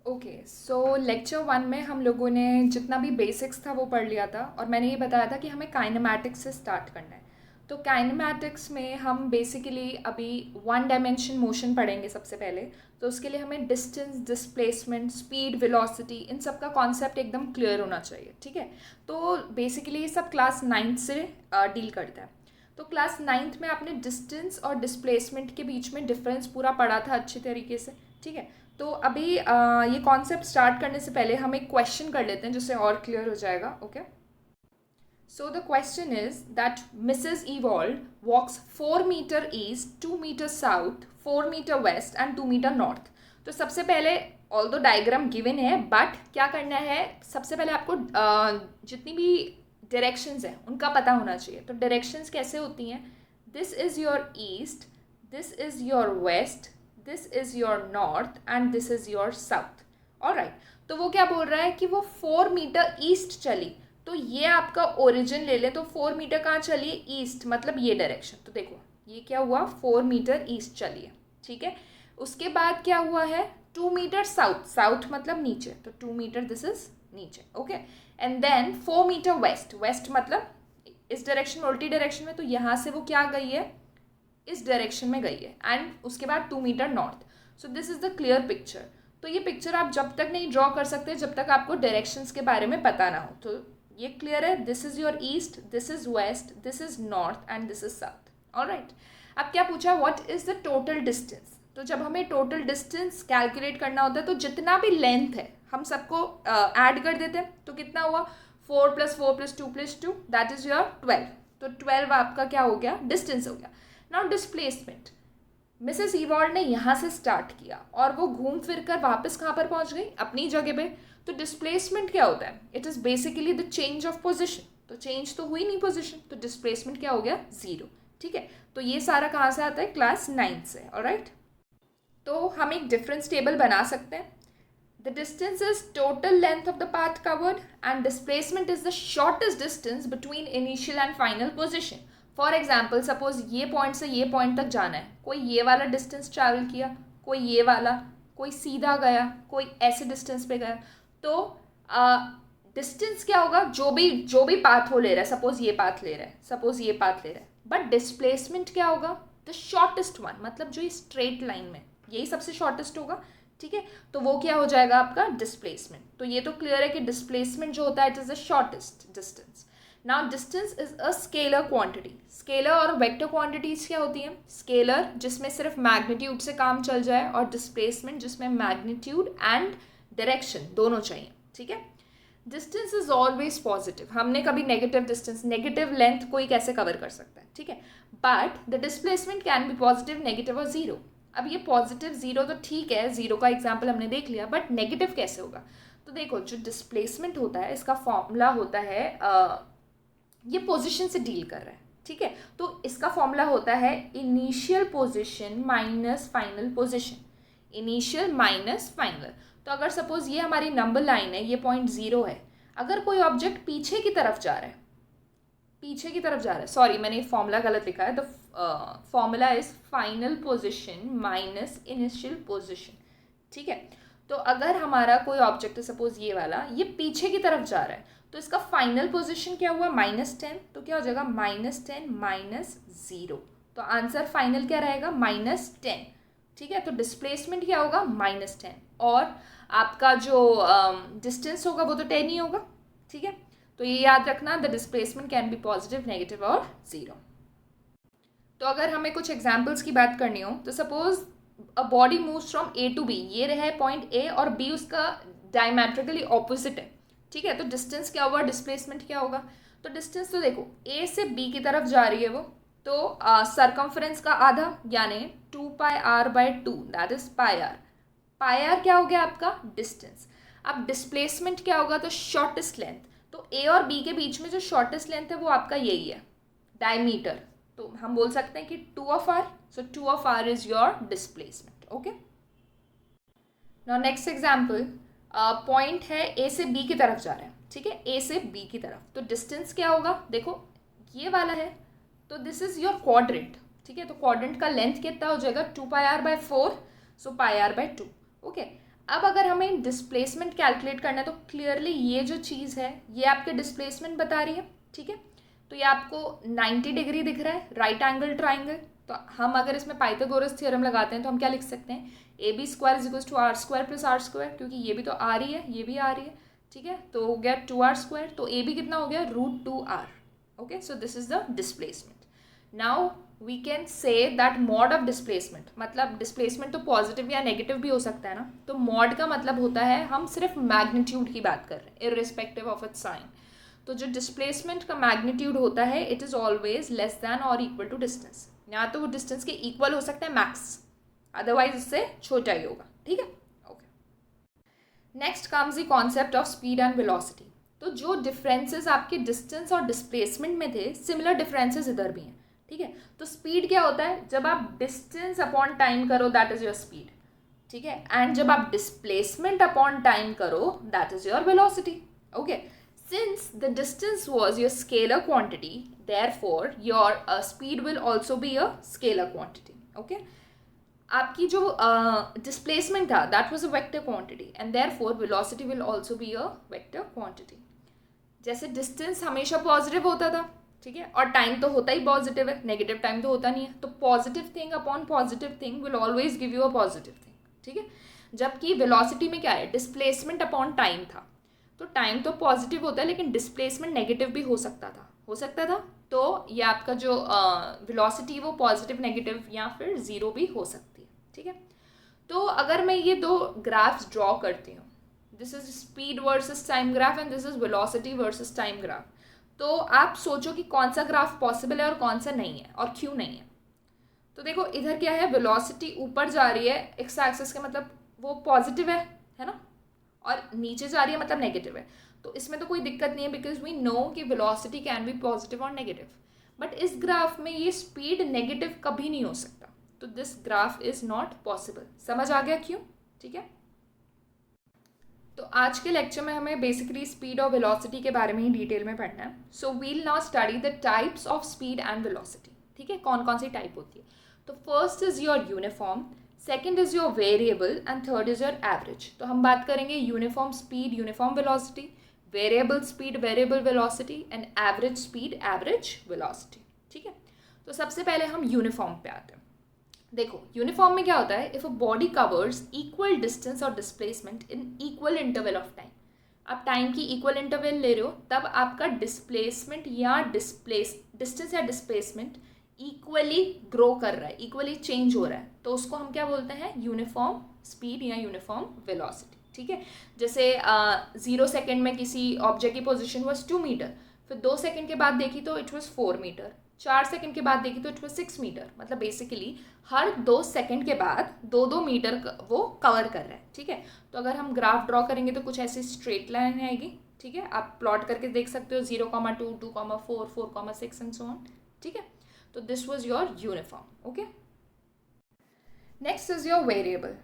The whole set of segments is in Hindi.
ओके, सो लेक्चर वन में हम लोगों ने जितना भी बेसिक्स था वो पढ़ लिया था और मैंने ये बताया था कि हमें काइनेमैटिक्स से स्टार्ट करना है। तो काइनेमैटिक्स में हम बेसिकली अभी वन डायमेंशन मोशन पढ़ेंगे सबसे पहले। तो उसके लिए हमें डिस्टेंस, डिस्प्लेसमेंट, स्पीड, वेलोसिटी, इन सब का कॉन्सेप्ट एकदम क्लियर होना चाहिए, ठीक है। तो बेसिकली ये सब क्लास नाइन्थ से डील करता है। तो क्लास नाइन्थ में आपने डिस्टेंस और डिस्प्लेसमेंट के बीच में डिफरेंस पूरा पढ़ा था अच्छे तरीके से, ठीक है। तो अभी ये कॉन्सेप्ट स्टार्ट करने से पहले हम एक क्वेश्चन कर लेते हैं जिससे और क्लियर हो जाएगा, okay. So the question is that Mrs evolve walks 4 metre east, 2 metre south, 4 metre west and 2 metre north. तो सबसे पहले ऑल दो डायग्राम गिवन है, बट क्या करना है, सबसे पहले आपको जितनी भी डायरेक्शंस हैं उनका पता होना चाहिए। तो डायरेक्शंस कैसे होती हैं, this is your east, this is your west, this is your north and this is your south. Alright, तो वो क्या बोल रहा है कि वो 4 मीटर ईस्ट चली। तो ये आपका ओरिजिन ले लें, तो 4 मीटर कहाँ चली है, ईस्ट, मतलब ये डायरेक्शन। तो देखो ये क्या हुआ, 4 मीटर ईस्ट चली है, ठीक है। उसके बाद क्या हुआ है, 2 मीटर साउथ, साउथ मतलब नीचे, तो 2 मीटर दिस इज नीचे, okay. And then 4 metre west, west मतलब इस डायरेक्शन में, उल्टी डायरेक्शन में, तो यहाँ से वो क्या गई है, इस डायरेक्शन में गई है। एंड उसके बाद 2 metre north. So this is the clear picture. तो ये पिक्चर आप जब तक नहीं ड्रॉ कर सकते जब तक आपको डायरेक्शंस के बारे में पता ना हो। तो ये क्लियर है, this is your east, this is west, this is north and this is south. Alright, अब क्या पूछा, what is the total distance. तो जब हमें टोटल डिस्टेंस कैलकुलेट करना होता है तो जितना भी लेंथ है हम सबको ऐड कर देते हैं। तो कितना हुआ, 4 + 4 + 2 + 2, दैट इज योर 12। तो 12 आपका क्या हो गया, डिस्टेंस हो गया। नाउ डिस्प्लेसमेंट, मिसेस ईवॉल्ड ने यहाँ से स्टार्ट किया और वो घूम फिर कर वापस कहाँ पर पहुँच गई, अपनी जगह पे। तो डिस्प्लेसमेंट क्या होता है, it is basically the change of position. तो चेंज तो हुई नहीं पोजिशन, तो डिस्प्लेसमेंट क्या हो गया, 0, ठीक है। तो ये सारा कहाँ से आता है, क्लास 9 से, ऑलराइट। तो हम एक डिफरेंस टेबल बना सकते हैं। The distance is total length of the path covered and displacement is the shortest distance between initial and final position. For example, suppose ये पॉइंट से ये पॉइंट तक जाना है, कोई ये वाला डिस्टेंस ट्रैवल किया, कोई ये वाला, कोई सीधा गया, कोई ऐसे डिस्टेंस पे गया। तो डिस्टेंस क्या होगा, जो भी पाथ वो ले रहा है, सपोज ये पाथ ले रहा है, सपोज ये पाथ ले रहा है, बट डिस्प्लेसमेंट क्या होगा, द शॉर्टेस्ट वन, मतलब जो स्ट्रेट लाइन में यही सबसे शॉर्टेस्ट होगा, ठीक है। तो वो क्या हो जाएगा आपका डिस्प्लेसमेंट। तो ये तो क्लियर है कि डिस्प्लेसमेंट जो होता है it is the shortest distance. Now distance is a scalar quantity. Scalar और वेक्टर क्वांटिटीज क्या होती हैं, स्केलर जिसमें सिर्फ मैग्नीट्यूड से काम चल जाए और डिस्प्लेसमेंट जिसमें मैग्नीट्यूड एंड डायरेक्शन दोनों चाहिए, ठीक है। डिस्टेंस इज ऑलवेज पॉजिटिव, हमने कभी नेगेटिव डिस्टेंस, नेगेटिव लेंथ कोई कैसे कवर कर सकता है, ठीक है। But the displacement can be positive, negative और जीरो। अब ये पॉजिटिव जीरो तो ठीक है, जीरो का एग्जाम्पल हमने देख लिया, बट नेगेटिव कैसे होगा। तो देखो जो डिस्प्लेसमेंट होता है इसका फॉर्मूला होता है, ये पोजीशन से डील कर रहा है, ठीक है। तो इसका फॉर्मूला होता है initial position minus final position, initial minus final. तो अगर सपोज ये हमारी नंबर लाइन है, ये पॉइंट 0 है, अगर कोई ऑब्जेक्ट पीछे की तरफ जा रहा है, पीछे की तरफ जा रहा है, सॉरी मैंने फॉर्मूला गलत लिखा है, the formula is final position minus initial position, ठीक है। तो अगर हमारा कोई ऑब्जेक्ट है, सपोज ये वाला, ये पीछे की तरफ जा रहा है, तो इसका फाइनल पोजीशन क्या हुआ, -10। तो क्या हो जाएगा, -10 - 0। तो आंसर फाइनल क्या रहेगा, -10, ठीक है। तो डिस्प्लेसमेंट क्या होगा, -10, और आपका जो डिस्टेंस होगा वो तो 10 ही होगा, ठीक है। तो ये याद रखना, the displacement can be positive, negative और 0। तो अगर हमें कुछ एग्जाम्पल्स की बात करनी हो, तो suppose a body moves from A to B, ये रहा है पॉइंट ए और बी उसका डायमेट्रिकली ऑपोजिट है, ठीक है। तो डिस्टेंस क्या होगा, डिस्प्लेसमेंट क्या होगा। तो डिस्टेंस तो देखो ए से बी की तरफ जा रही है वो, तो सरकमफ्रेंस का आधा यानी 2πr/2, that is πr। πr क्या हो गया आपका, डिस्टेंस। अब डिस्प्लेसमेंट क्या होगा, तो शॉर्टेस्ट लेंथ। तो ए और बी के बीच में जो शॉर्टेस्ट लेंथ है वो आपका यही है, डायमीटर। तो हम बोल सकते हैं कि 2 r, so 2 r is your displacement, okay. Now next example, point है ए से बी की तरफ जा रहा है, ठीक है, ए से बी की तरफ। तो डिस्टेंस क्या होगा, देखो ये वाला है, तो दिस इज योर क्वाड्रेंट, ठीक है। तो क्वाड्रेंट का लेंथ कितना हो जाएगा, 2πr/4, सो πr/2, ओके। अब अगर हमें डिस्प्लेसमेंट कैलकुलेट करना है तो क्लियरली ये जो चीज़ है ये आपके डिस्प्लेसमेंट बता रही है, ठीक है। तो ये आपको 90 डिग्री दिख रहा है, राइट एंगल ट्राइंगल। तो हम अगर इसमें पाइथागोरस थ्योरम लगाते हैं तो हम क्या लिख सकते हैं, A B square is equals to R square plus R square, क्योंकि ये भी तो आ रही है ये भी आ रही है, ठीक है। तो हो गया 2r², तो ए बी कितना हो गया √2r। Okay, so this is the displacement. Now we can say that mod of displacement, मतलब डिस्प्लेसमेंट तो पॉजिटिव या नेगेटिव भी हो सकता है ना, तो मॉड का मतलब होता है हम सिर्फ मैग्नीट्यूड की बात कर रहे हैं इररिस्पेक्टिव ऑफ इट्स साइन। तो जो डिस्प्लेसमेंट का मैग्नीट्यूड होता है it is always less than और इक्वल टू डिस्टेंस, या तो वो डिस्टेंस के इक्वल हो सकता है मैक्स, अदरवाइज उससे छोटा ही होगा, ठीक है। Okay, next comes the concept of speed and velocity. तो जो डिफरेंसेस आपके डिस्टेंस और डिस्प्लेसमेंट में थे, सिमिलर डिफरेंसेस इधर भी हैं, ठीक है। तो स्पीड क्या होता है, जब आप डिस्टेंस अपॉन टाइम करो दैट इज योर स्पीड, ठीक है। एंड जब आप डिस्प्लेसमेंट अपॉन टाइम करो that is your velocity. Okay, since the distance was your scalar quantity, therefore your speed will also be a scalar quantity. Okay, आपकी जो डिस्प्लेसमेंट था that was a vector quantity and therefore velocity will also be a vector quantity. जैसे डिस्टेंस हमेशा पॉजिटिव होता था, ठीक है, और टाइम तो होता ही पॉजिटिव है, नेगेटिव टाइम तो होता नहीं है, तो positive thing upon positive thing will always give you a positive thing, ठीक है। जबकि वेलोसिटी में क्या है, डिस्प्लेसमेंट अपॉन टाइम था, तो टाइम तो पॉजिटिव होता है लेकिन डिस्प्लेसमेंट नेगेटिव भी हो सकता था, तो ये आपका जो वेलोसिटी वो पॉजिटिव नेगेटिव या फिर ज़ीरो भी हो सकती है, ठीक है। तो अगर मैं ये दो ग्राफ्स ड्रॉ करती हूँ, this is speed versus time graph and this is velocity versus time graph, तो आप सोचो कि कौन सा ग्राफ पॉसिबल है और कौन सा नहीं है और क्यों नहीं है। तो देखो इधर क्या है, वेलोसिटी ऊपर जा रही है एक्स एक्सिस के, मतलब वो पॉजिटिव है ना, और नीचे जा रही है मतलब नेगेटिव है, तो इसमें तो कोई दिक्कत नहीं है बिकॉज वी नो कि वेलोसिटी कैन बी पॉजिटिव और नेगेटिव। बट इस ग्राफ में ये स्पीड नेगेटिव कभी नहीं हो सकता, तो this graph is not possible. समझ आ गया क्यों, ठीक है। तो आज के लेक्चर में हमें बेसिकली स्पीड और वेलोसिटी के बारे में ही डिटेल में पढ़ना है। So we'll now study the types of speed and velocity, ठीक है, कौन कौन सी टाइप होती है। तो first is your uniform, second is your variable and third is your average. तो हम बात करेंगे uniform speed, uniform velocity, variable speed, variable velocity and average speed, average velocity, ठीक है। तो सबसे पहले हम यूनिफॉर्म पे आते हैं। देखो यूनिफॉर्म में क्या होता है, if a body covers equal distance और displacement in equal interval of time, आप टाइम की इक्वल इंटरवल ले रहे हो तब आपका डिस्प्लेसमेंट या डिस्टेंस या डिस्प्लेसमेंट इक्वली ग्रो कर रहा है, इक्वली चेंज हो रहा है, तो उसको हम क्या बोलते हैं, यूनिफॉर्म स्पीड या यूनिफॉर्म वेलोसिटी, ठीक है। जैसे 0 सेकेंड में किसी ऑब्जेक्ट की पोजिशन वॉज 2 मीटर, फिर 2 सेकेंड के बाद देखी तो इट वॉज 4 मीटर, 4 सेकेंड के बाद देखी तो इट वॉज 6 मीटर, मतलब बेसिकली हर 2 सेकेंड के बाद 2-2 मीटर वो कवर कर रहा है, ठीक है। तो अगर हम ग्राफ ड्रॉ करेंगे तो कुछ ऐसी स्ट्रेट लाइन आएगी, ठीक है, आप प्लॉट करके देख सकते हो 0,2, 2,4, 4,6 एंड सो ऑन, ठीक है। तो this was your uniform. Okay, next is your variable.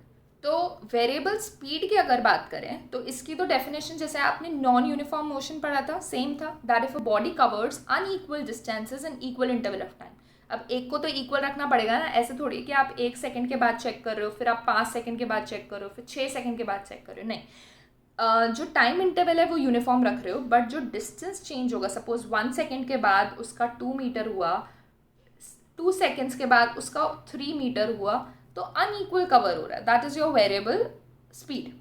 तो वेरिएबल स्पीड की अगर बात करें तो इसकी तो डेफिनेशन जैसे आपने नॉन यूनिफॉर्म मोशन पढ़ा था सेम था, that if a body covers unequal distances in equal interval of time. अब एक को तो इक्वल रखना पड़ेगा ना, ऐसे थोड़ी कि आप 1 सेकंड के बाद चेक कर रहे हो, फिर आप 5 सेकंड के बाद चेक कर रहे हो, फिर 6 सेकंड के बाद चेक कर रहे हो, नहीं। जो टाइम इंटरवल है वो यूनिफॉर्म रख रहे हो, बट जो डिस्टेंस चेंज होगा, सपोज 1 सेकेंड के बाद उसका 2 मीटर हुआ, 2 सेकेंड्स के बाद उसका 3 मीटर हुआ, तो अनइक्वल कवर हो रहा है, that is your variable speed.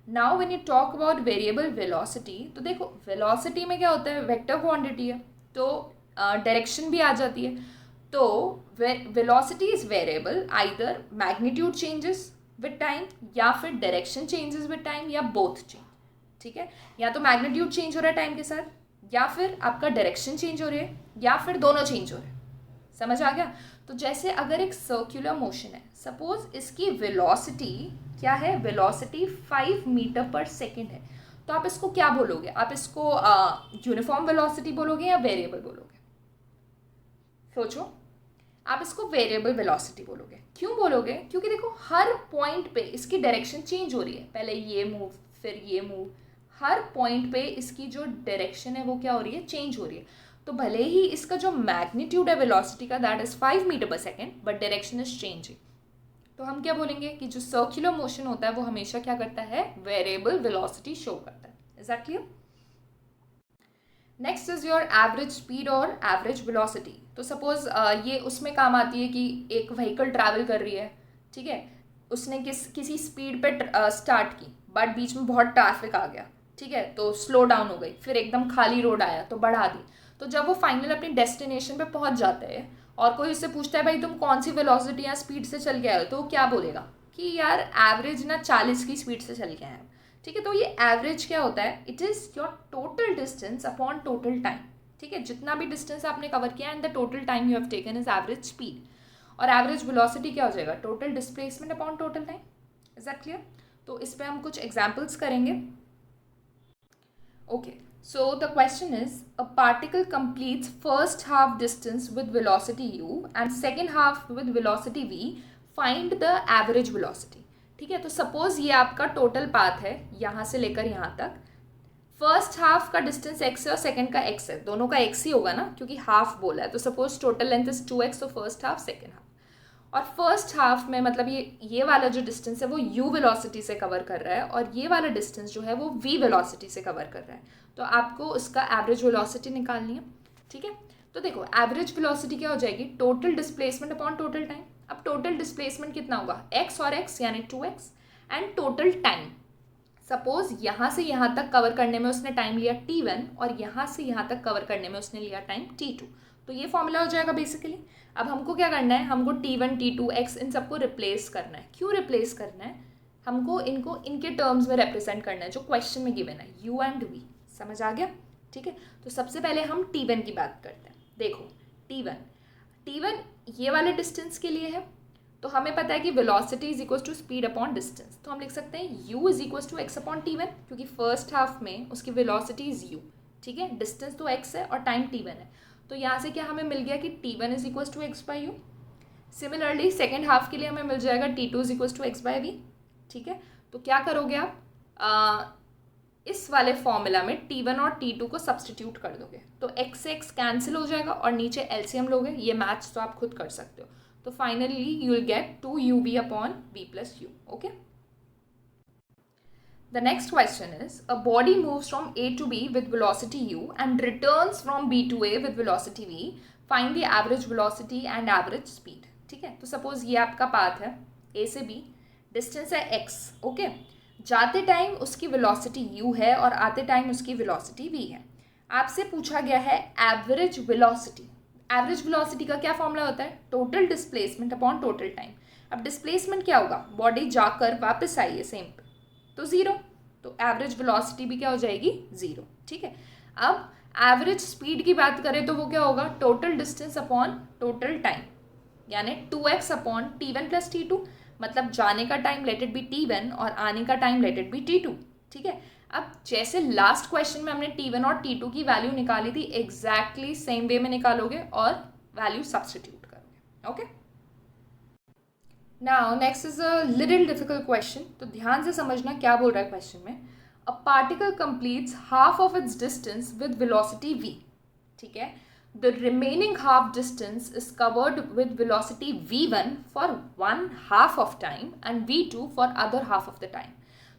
Now when you talk about variable velocity, तो देखो वेलोसिटी में क्या होता है, वेक्टर क्वांटिटी है, तो डायरेक्शन भी आ जाती है, तो velocity is variable, either magnitude changes with time या फिर डायरेक्शन चेंजेस विद टाइम या बोथ चेंज, ठीक है। या तो मैग्नीट्यूड चेंज हो रहा है टाइम के साथ, या फिर आपका डायरेक्शन चेंज हो रही है, या फिर दोनों चेंज हो रहे हैं। समझ आ गया। तो जैसे अगर एक सर्कुलर मोशन है, सपोज इसकी वेलोसिटी क्या है, वेलोसिटी 5 मीटर पर सेकेंड है, तो आप इसको क्या बोलोगे, आप इसको यूनिफॉर्म वेलोसिटी बोलोगे या वेरिएबल बोलोगे, सोचो। आप इसको वेरिएबल वेलोसिटी बोलोगे। क्यों बोलोगे, क्योंकि देखो हर पॉइंट पे इसकी डायरेक्शन चेंज हो रही है, पहले ये मूव फिर ये मूव, हर पॉइंट पे इसकी जो डायरेक्शन है वो क्या हो रही है, चेंज हो रही है। तो भले ही इसका जो मैग्नीट्यूड है वेलोसिटी का दैट इज 5 मीटर पर second, but direction is changing, तो हम क्या बोलेंगे कि जो सर्कुलर मोशन होता है वो हमेशा क्या करता है, वेरिएबल वेलोसिटी शो करता है. Is that clear? Next is your average speed और एवरेज वेलोसिटी. तो सपोज ये उसमें काम आती है कि एक व्हीकल ट्रैवल कर रही है, ठीक है, उसने किसी स्पीड पे स्टार्ट की, बट बीच में बहुत ट्रैफिक आ गया, ठीक है, तो स्लो डाउन हो गई, फिर एकदम खाली रोड आया तो बढ़ा दी. तो जब वो फाइनल अपनी डेस्टिनेशन पे पहुंच जाते हैं और कोई उससे पूछता है भाई तुम कौन सी वेलोसिटी या स्पीड से चल के आए हो, तो वो क्या बोलेगा कि यार एवरेज ना 40 की स्पीड से चल के आए हैं. ठीक है, तो ये एवरेज क्या होता है, it is your total distance upon total time. ठीक है, जितना भी डिस्टेंस आपने कवर किया and the total time you have taken is average speed. और एवरेज वेलोसिटी क्या हो जाएगा, total displacement upon total time. Is that clear? तो इस पर हम कुछ एग्जाम्पल्स करेंगे. Okay, so the question is, a particle completes first half distance with velocity u and second half with velocity v. Find the average velocity. ठीक है, तो सपोज ये आपका टोटल पाथ है यहाँ से लेकर यहाँ तक. फर्स्ट हाफ का डिस्टेंस x है और सेकंड का x है, दोनों का x ही होगा ना क्योंकि हाफ बोला है. तो suppose total length is 2x, तो फर्स्ट हाफ सेकंड हाफ. और फर्स्ट हाफ में मतलब ये वाला जो डिस्टेंस है वो u वेलोसिटी से कवर कर रहा है और ये वाला डिस्टेंस जो है वो v वेलोसिटी से कवर कर रहा है. तो आपको उसका एवरेज वेलोसिटी निकालनी है. ठीक है, तो देखो एवरेज वेलोसिटी क्या हो जाएगी, total displacement upon total time. अब टोटल डिस्प्लेसमेंट कितना होगा, x और x यानी 2x, and total time. Suppose यहाँ से यहाँ तक कवर करने में उसने टाइम लिया t1 और यहाँ से यहाँ तक कवर करने में उसने लिया टाइम t2. तो ये फॉर्मूला हो जाएगा बेसिकली. अब हमको क्या करना है, हमको t1 t2 x इन सबको रिप्लेस करना है. क्यों रिप्लेस करना है, हमको इनको इनके टर्म्स में रिप्रेजेंट करना है जो क्वेश्चन में गिवन है, u एंड v. समझ आ गया? ठीक है, तो सबसे पहले हम t1 की बात करते हैं. देखो t1 ये वाले डिस्टेंस के लिए है, तो हमें पता है कि velocity is equal to speed upon distance. तो हम लिख सकते हैं u is equal to x upon t1 क्योंकि फर्स्ट हाफ में उसकी वेलोसिटी इज u. ठीक है, डिस्टेंस तो x है और टाइम t1 है. तो यहाँ से क्या हमें मिल गया कि t1 is equal to x by u. Similarly second half के लिए हमें मिल जाएगा t2 is equal to x by v. ठीक है, तो क्या करोगे आप, इस वाले फॉर्मूला में t1 और t2 को सब्सटीट्यूट कर दोगे तो x से x कैंसिल हो जाएगा और नीचे एलसीएम लोगे. ये मैथ्स तो आप खुद कर सकते हो. तो finally you will get 2uv upon v plus u. Okay, the next question is, a body moves from a to b with velocity u and returns from b to a with velocity v. Find the average velocity and average speed. ठीक है, तो सपोज ये आपका पाथ है a से b, डिस्टेंस है x. ओके, जाते टाइम उसकी वेलोसिटी u है और आते टाइम उसकी वेलोसिटी v है. आपसे पूछा गया है एवरेज वेलोसिटी. एवरेज वेलोसिटी का क्या फॉर्मूला होता है, total displacement upon total time. अब डिस्प्लेसमेंट क्या होगा, बॉडी जाकर वापस आई है सेम पे, तो 0. तो एवरेज वेलोसिटी भी क्या हो जाएगी, 0. ठीक है, अब एवरेज स्पीड की बात करें तो वो क्या होगा, total distance upon total time यानी 2x upon t1 plus t2. मतलब जाने का time let it be t1 और आने का time let it be t2. ठीक है, अब जैसे लास्ट क्वेश्चन में हमने t1 और t2 की वैल्यू निकाली थी, एग्जैक्टली सेम वे में निकालोगे और वैल्यू सब्सटीट्यूट करोगे. Okay, now next is a little difficult question. तो ध्यान से समझना क्या बोल रहा है क्वेश्चन में. A particle completes half of its distance with velocity v. ठीक है, the remaining half distance is covered with velocity v1 for one half of time and v2 for other half of the time.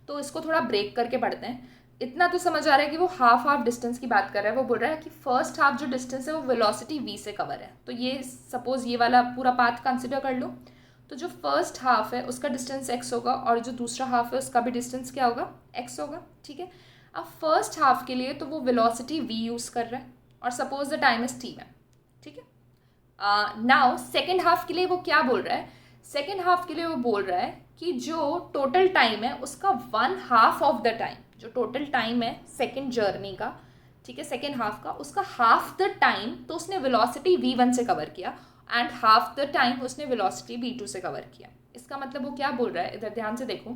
तो इसको थोड़ा ब्रेक करके पढ़ते हैं. इतना तो समझ आ रहा है कि वो हाफ डिस्टेंस की बात कर रहा है. वो बोल रहा है कि फर्स्ट हाफ जो डिस्टेंस है वो वेलोसिटी v से कवर है. तो ये सपोज ये वाला पूरा पाथ कंसिडर कर लो. तो जो फर्स्ट हाफ है उसका डिस्टेंस x होगा और जो दूसरा हाफ है उसका भी डिस्टेंस क्या होगा, x होगा. ठीक है, अब फर्स्ट हाफ के लिए तो वो वेलोसिटी v यूज़ कर रहा है और suppose the time is t1. ठीक है, नाउ सेकेंड हाफ के लिए वो क्या बोल रहा है, सेकेंड हाफ के लिए वो बोल रहा है कि जो टोटल टाइम है उसका 1/2 ऑफ द टाइम, जो टोटल टाइम है सेकेंड जर्नी का, ठीक है, सेकेंड हाफ का, उसका हाफ द टाइम तो उसने वेलोसिटी v1 से कवर किया एंड हाफ द टाइम उसने वेलोसिटी v2 से कवर किया. इसका मतलब वो क्या बोल रहा है, इधर ध्यान से देखो.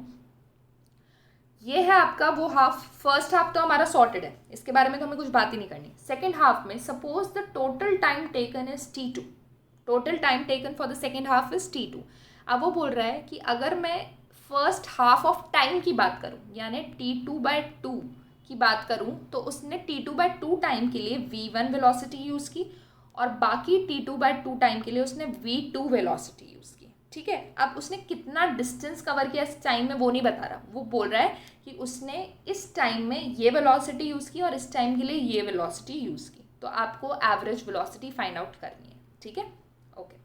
ये है आपका वो हाफ. फर्स्ट हाफ तो हमारा सॉर्टेड है, इसके बारे में तो हमें कुछ बात ही नहीं करनी. सेकेंड हाफ में suppose the total time taken is t2. Total time taken for the second half is t2. अब वो बोल रहा है कि अगर मैं फर्स्ट हाफ ऑफ टाइम की बात करूं यानी t2/2 की बात करूं तो उसने t2/2 टाइम के लिए v1 वेलोसिटी यूज़ की और बाकी t2/2 टाइम के लिए उसने v2 वेलोसिटी यूज़ की. ठीक है। अब उसने कितना डिस्टेंस कवर किया इस टाइम में वो नहीं बता रहा, वो बोल रहा है कि उसने इस टाइम में ये वेलोसिटी यूज़ की और इस टाइम के लिए ये वेलोसिटी यूज़ की। तो आपको एवरेज वेलोसिटी फाइंड आउट करनी है, ठीक है। ओके,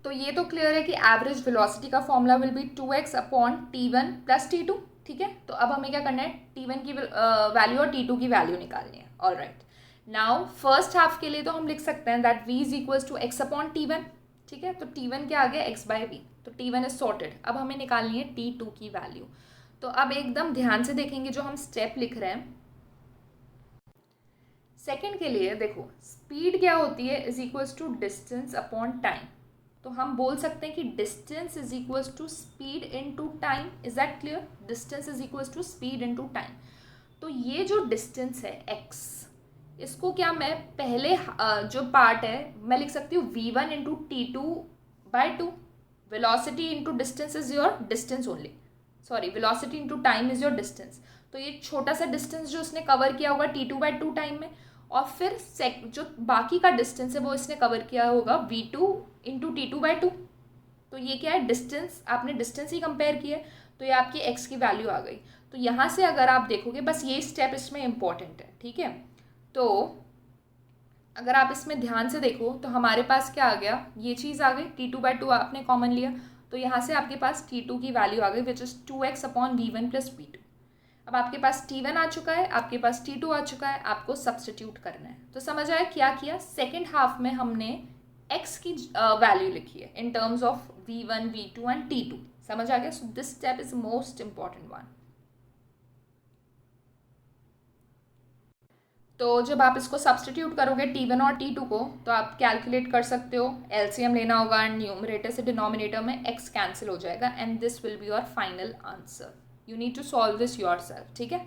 तो ये तो क्लियर है कि एवरेज वेलोसिटी का formula will be 2x upon T1 plus T2, ठीक है। तो अब हमें क्या करना है, T1 की वैल्यू और T2 की वैल्यू निकालनी है। All right, now first half के लिए तो हम लिख सकते हैं that v is equals to x upon T1, ठीक है। तो T1 के आगे x बाय v, तो T1 इज सॉर्टेड। अब हमें निकालनी है T2 की वैल्यू। तो अब एकदम ध्यान से देखेंगे जो हम स्टेप लिख रहे हैं। सेकेंड के लिए देखो, स्पीड क्या होती है is equals to distance upon time. तो हम बोल सकते हैं कि distance is equals to speed into time. Is that clear? Distance is equals to speed into time. तो ये जो डिस्टेंस है x, इसको क्या मैं पहले जो पार्ट है मैं लिख सकती हूँ v1 into T2 by 2। Velocity into distance is your distance only, sorry velocity into time is your distance. तो ये छोटा सा डिस्टेंस जो उसने कवर किया होगा T2 बाई 2 टाइम में, और फिर जो बाकी का डिस्टेंस है वो इसने कवर किया होगा v2 इंटू T2 बाई 2। तो ये क्या है, डिस्टेंस, आपने डिस्टेंस ही कंपेयर किया है, तो ये आपकी x की वैल्यू आ गई। तो यहाँ से अगर आप देखोगे, बस ये स्टेप इसमें इम्पॉर्टेंट है, ठीक है। तो अगर आप इसमें ध्यान से देखो तो हमारे पास क्या आ गया, ये चीज़ आ गई, T2 बाई 2 आपने कॉमन लिया, तो यहाँ से आपके पास T2 की वैल्यू आ गई which is 2x upon v1 plus v2। अब आपके पास T1 आ चुका है, आपके पास T2 आ चुका है, आपको सब्सटीट्यूट करना है। तो समझ आया क्या किया, सेकेंड हाफ में हमने x की वैल्यू लिखी है in terms of v1, v2 and T2। समझ आ गया? So this step is most important one. तो जब आप इसको सब्सटीट्यूट करोगे T1 और T2 को, तो आप कैलकुलेट कर सकते हो, एलसीएम लेना होगा एंड न्यूमरेटर से डिनोमिनेटर में x कैंसिल हो जाएगा and this will be your final answer. You need to solve this yourself, ठीक है।